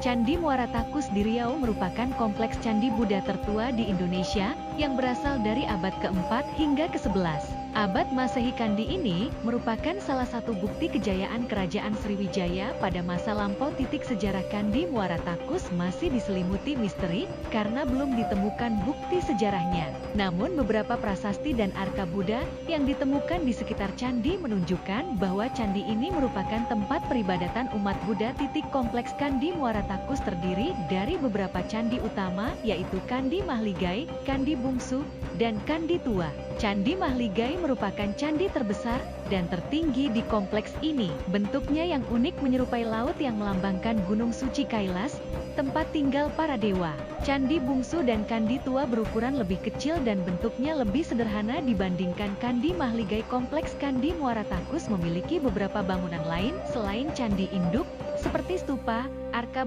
Candi Muara Takus di Riau merupakan kompleks candi Buddha tertua di Indonesia yang berasal dari abad ke-4 hingga ke-11. Abad Masehi. Candi ini merupakan salah satu bukti kejayaan Kerajaan Sriwijaya pada masa lampau. Sejarah Candi Muara Takus masih diselimuti misteri karena belum ditemukan bukti sejarahnya. Namun beberapa prasasti dan arka Buddha yang ditemukan di sekitar candi menunjukkan bahwa candi ini merupakan tempat peribadatan umat Buddha. Kompleks Candi Muara Takus terdiri dari beberapa candi utama, yaitu Candi Mahligai, Candi Bungsu, dan Candi Tua. Candi Mahligai merupakan candi terbesar dan tertinggi di kompleks ini. Bentuknya yang unik menyerupai laut yang melambangkan Gunung Suci Kailas, tempat tinggal para dewa. Candi Bungsu dan Candi Tua berukuran lebih kecil dan bentuknya lebih sederhana dibandingkan Candi Mahligai. Kompleks Candi Muara Takus memiliki beberapa bangunan lain selain candi induk, seperti stupa, arka